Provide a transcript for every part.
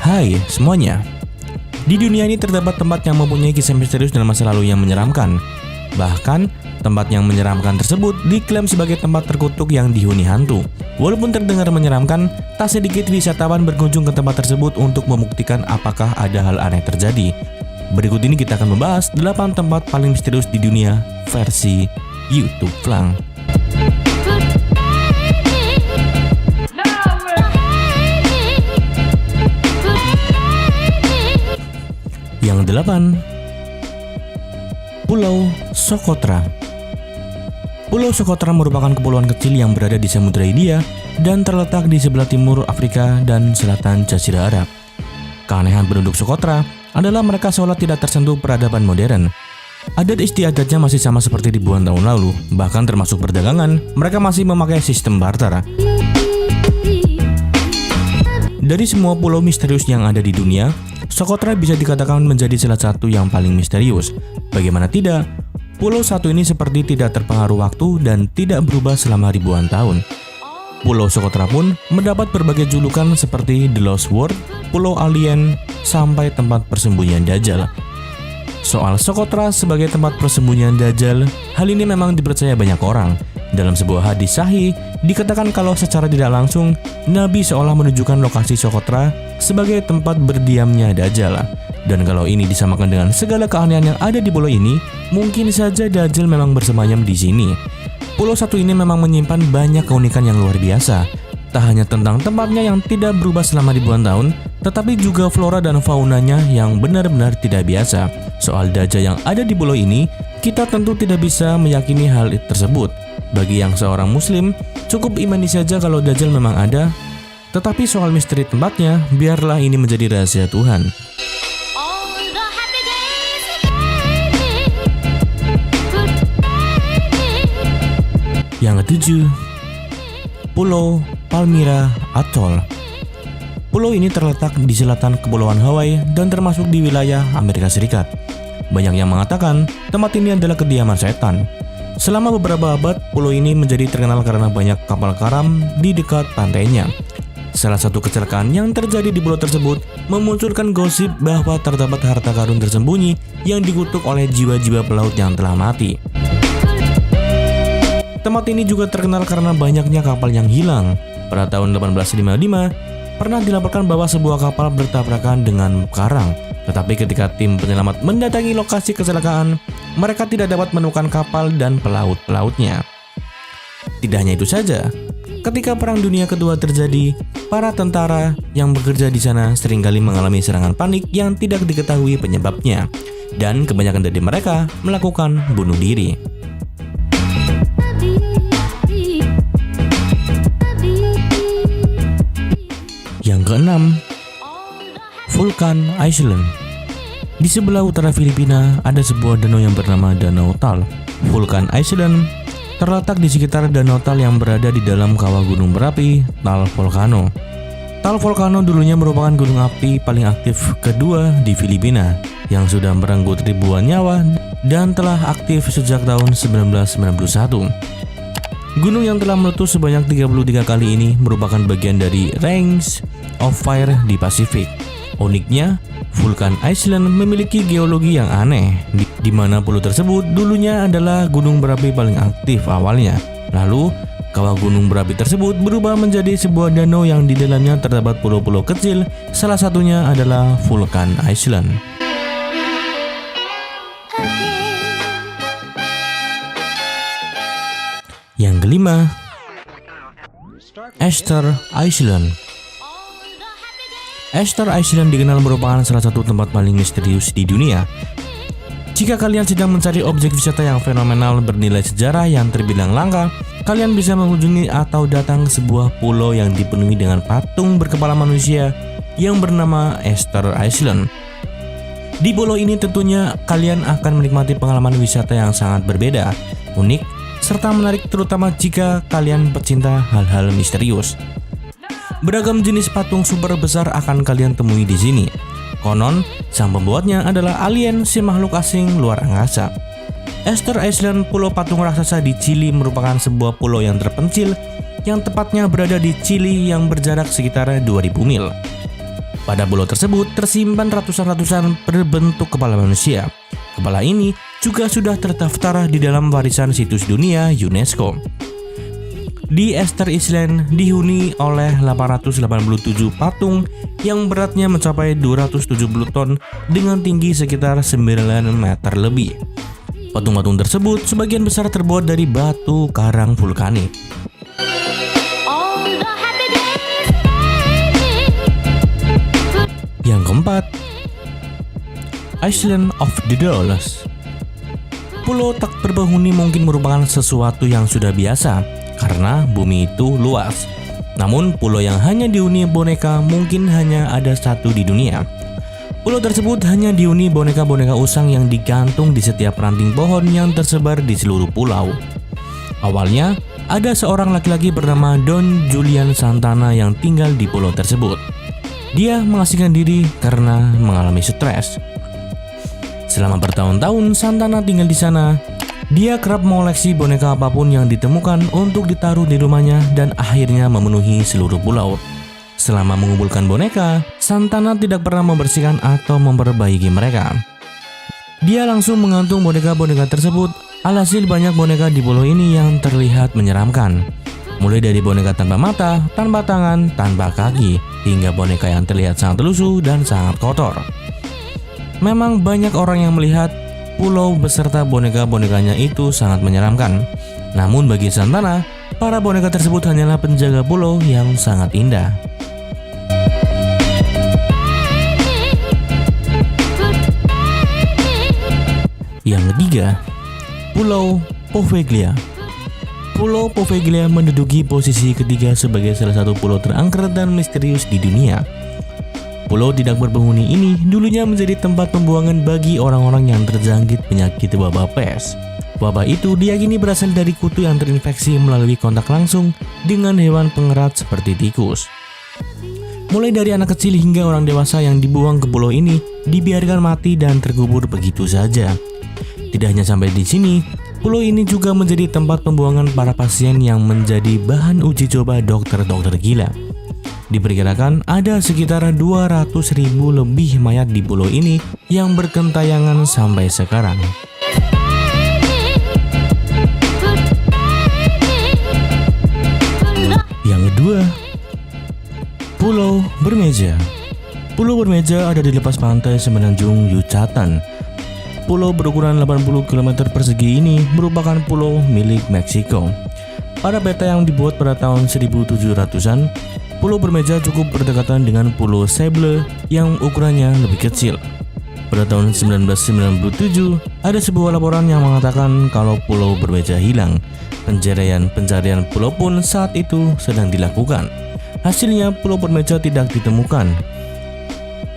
Hai semuanya. Di dunia ini terdapat tempat yang mempunyai kisah misterius dan masa lalu yang menyeramkan. Bahkan, tempat yang menyeramkan tersebut diklaim sebagai tempat terkutuk yang dihuni hantu. Walaupun terdengar menyeramkan, tak sedikit wisatawan berkunjung ke tempat tersebut untuk membuktikan apakah ada hal aneh terjadi. Berikut ini kita akan membahas 8 tempat paling misterius di dunia versi YouTube Flang. Yang 8, Pulau Socotra. Pulau Socotra merupakan kepulauan kecil yang berada di Samudra Hindia dan terletak di sebelah timur Afrika dan selatan Jazirah Arab. Keanehan penduduk Socotra adalah mereka seolah tidak tersentuh peradaban modern. Adat istiadatnya masih sama seperti ribuan tahun lalu, bahkan termasuk perdagangan, mereka masih memakai sistem barter. Dari semua pulau misterius yang ada di dunia, Socotra bisa dikatakan menjadi salah satu yang paling misterius. Bagaimana tidak, pulau satu ini seperti tidak terpengaruh waktu dan tidak berubah selama ribuan tahun. Pulau Socotra pun mendapat berbagai julukan seperti The Lost World, Pulau Alien, sampai tempat persembunyian Dajjal. Soal Socotra sebagai tempat persembunyian Dajjal, hal ini memang dipercaya banyak orang. Dalam sebuah hadis sahih, dikatakan kalau secara tidak langsung, Nabi seolah menunjukkan lokasi Socotra sebagai tempat berdiamnya Dajjal. Dan kalau ini disamakan dengan segala keanehan yang ada di pulau ini, mungkin saja Dajjal memang bersemayam di sini. Pulau satu ini memang menyimpan banyak keunikan yang luar biasa. Tak hanya tentang tempatnya yang tidak berubah selama ribuan tahun, tetapi juga flora dan faunanya yang benar-benar tidak biasa. Soal Dajjal yang ada di pulau ini, kita tentu tidak bisa meyakini hal tersebut. Bagi yang seorang muslim, cukup imani saja kalau Dajjal memang ada. Tetapi soal misteri tempatnya, biarlah ini menjadi rahasia Tuhan. Yang ketujuh, Pulau Palmyra Atoll. Pulau ini terletak di selatan Kepulauan Hawaii dan termasuk di wilayah Amerika Serikat. Banyak yang mengatakan tempat ini adalah kediaman setan. Selama beberapa abad, pulau ini menjadi terkenal karena banyak kapal karam di dekat pantainya. Salah satu kecelakaan yang terjadi di pulau tersebut memunculkan gosip bahwa terdapat harta karun tersembunyi yang dikutuk oleh jiwa-jiwa pelaut yang telah mati. Tempat ini juga terkenal karena banyaknya kapal yang hilang. Pada tahun 1855, pernah dilaporkan bahwa sebuah kapal bertabrakan dengan karang. Tetapi ketika tim penyelamat mendatangi lokasi kecelakaan, mereka tidak dapat menemukan kapal dan pelaut-pelautnya. Tidak hanya itu saja, ketika Perang Dunia Kedua terjadi, para tentara yang bekerja di sana seringkali mengalami serangan panik yang tidak diketahui penyebabnya, dan kebanyakan dari mereka melakukan bunuh diri. Yang keenam, Vulcan Island. Di sebelah utara Filipina ada sebuah danau yang bernama Danau Tal. Vulcan Island terletak di sekitar Danau Tal yang berada di dalam kawah gunung berapi Tal Volcano. Tal Volcano dulunya merupakan gunung api paling aktif kedua di Filipina yang sudah merenggut ribuan nyawa dan telah aktif sejak tahun 1991. Gunung yang telah meletus sebanyak 33 kali ini merupakan bagian dari Rings of Fire di Pasifik. Uniknya, Vulcan Island memiliki geologi yang aneh, di mana pulau tersebut dulunya adalah gunung berapi paling aktif awalnya. Lalu, kawah gunung berapi tersebut berubah menjadi sebuah danau yang di dalamnya terdapat pulau-pulau kecil, salah satunya adalah Vulcan Island. Yang kelima, Easter Island. Easter Island dikenal merupakan salah satu tempat paling misterius di dunia. Jika kalian sedang mencari objek wisata yang fenomenal bernilai sejarah yang terbilang langka, kalian bisa mengunjungi atau datang ke sebuah pulau yang dipenuhi dengan patung berkepala manusia yang bernama Easter Island. Di pulau ini tentunya kalian akan menikmati pengalaman wisata yang sangat berbeda, unik, serta menarik terutama jika kalian pecinta hal-hal misterius. Beragam jenis patung super besar akan kalian temui di sini. Konon, sang pembuatnya adalah alien, si makhluk asing luar angkasa. Easter Island, pulau patung raksasa di Chili, merupakan sebuah pulau yang terpencil yang tepatnya berada di Chili yang berjarak sekitar 2000 mil. Pada pulau tersebut tersimpan ratusan berbentuk kepala manusia. Kepala ini juga sudah terdaftar di dalam warisan situs dunia UNESCO. Di Easter Island dihuni oleh 887 patung yang beratnya mencapai 270 ton dengan tinggi sekitar 9 meter lebih. Patung-patung tersebut sebagian besar terbuat dari batu karang vulkanik. Yang keempat, Island of the Dolls. Pulau tak berpenghuni mungkin merupakan sesuatu yang sudah biasa karena bumi itu luas. Namun pulau yang hanya dihuni boneka mungkin hanya ada satu di dunia. Pulau tersebut hanya dihuni boneka-boneka usang yang digantung di setiap ranting pohon yang tersebar di seluruh pulau. Awalnya, ada seorang laki-laki bernama Don Julian Santana yang tinggal di pulau tersebut. Dia mengasingkan diri karena mengalami stres. Selama bertahun-tahun Santana tinggal di sana. Dia kerap mengoleksi boneka apapun yang ditemukan untuk ditaruh di rumahnya dan akhirnya memenuhi seluruh pulau. Selama mengumpulkan boneka, Santana tidak pernah membersihkan atau memperbaiki mereka. Dia langsung menggantung boneka-boneka tersebut. Alhasil banyak boneka di pulau ini yang terlihat menyeramkan. Mulai dari boneka tanpa mata, tanpa tangan, tanpa kaki, hingga boneka yang terlihat sangat lusuh dan sangat kotor. Memang banyak orang yang melihat pulau beserta boneka-bonekanya itu sangat menyeramkan. Namun bagi Santana, para boneka tersebut hanyalah penjaga pulau yang sangat indah. Yang ketiga, Pulau Poveglia. Pulau Poveglia menduduki posisi ketiga sebagai salah satu pulau terangker dan misterius di dunia. Pulau tidak berpenghuni ini dulunya menjadi tempat pembuangan bagi orang-orang yang terjangkit penyakit wabah pes. Wabah itu diyakini berasal dari kutu yang terinfeksi melalui kontak langsung dengan hewan pengerat seperti tikus. Mulai dari anak kecil hingga orang dewasa yang dibuang ke pulau ini dibiarkan mati dan terkubur begitu saja. Tidak hanya sampai di sini, pulau ini juga menjadi tempat pembuangan para pasien yang menjadi bahan uji coba dokter-dokter gila. Diperkirakan ada sekitar 200.000 lebih mayat di pulau ini yang bergentayangan sampai sekarang. Yang kedua, Pulau Bermeja. Pulau Bermeja ada di lepas pantai Semenanjung Yucatan. Pulau berukuran 80 km persegi ini merupakan pulau milik Meksiko. Pada peta yang dibuat pada tahun 1700-an, Pulau Bermeja cukup berdekatan dengan Pulau Sable yang ukurannya lebih kecil. Pada tahun 1997, ada sebuah laporan yang mengatakan kalau Pulau Bermeja hilang. Pencarian pulau pun saat itu sedang dilakukan. Hasilnya Pulau Bermeja tidak ditemukan.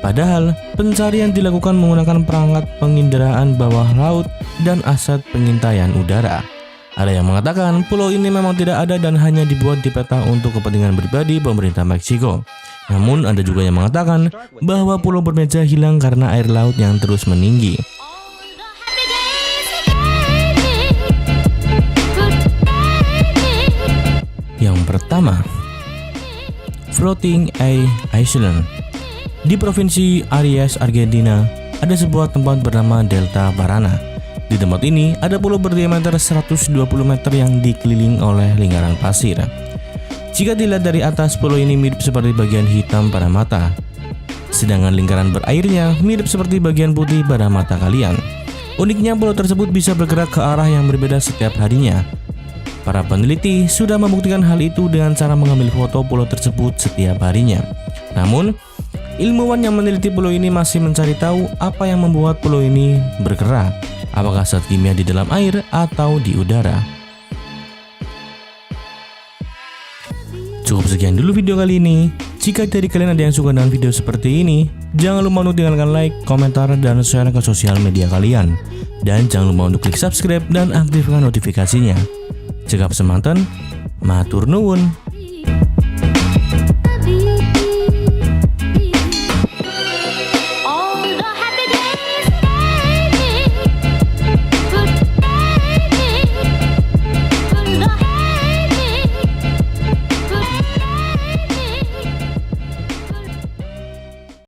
Padahal pencarian dilakukan menggunakan perangkat penginderaan bawah laut dan aset pengintaian udara. Ada yang mengatakan pulau ini memang tidak ada dan hanya dibuat di peta untuk kepentingan pribadi pemerintah Meksiko. Namun ada juga yang mengatakan bahwa Pulau Bermeja hilang karena air laut yang terus meninggi. Yang pertama, Floating Island. Di provinsi Arias, Argentina, ada sebuah tempat bernama Delta Parana. Di tempat ini ada pulau berdiameter 120 meter yang dikelilingi oleh lingkaran pasir. Jika dilihat dari atas, pulau ini mirip seperti bagian hitam pada mata, sedangkan lingkaran berairnya mirip seperti bagian putih pada mata kalian. Uniknya, pulau tersebut bisa bergerak ke arah yang berbeda setiap harinya. Para peneliti sudah membuktikan hal itu dengan cara mengambil foto pulau tersebut setiap harinya. Namun, ilmuwan yang meneliti pulau ini masih mencari tahu apa yang membuat pulau ini bergerak, apakah zat kimia di dalam air atau di udara. Cukup sekian dulu video kali ini. Jika dari kalian ada yang suka dengan video seperti ini, jangan lupa untuk tinggalkan like, komentar, dan share ke sosial media kalian. Dan jangan lupa untuk klik subscribe dan aktifkan notifikasinya. Cekap semanten, matur nuwun.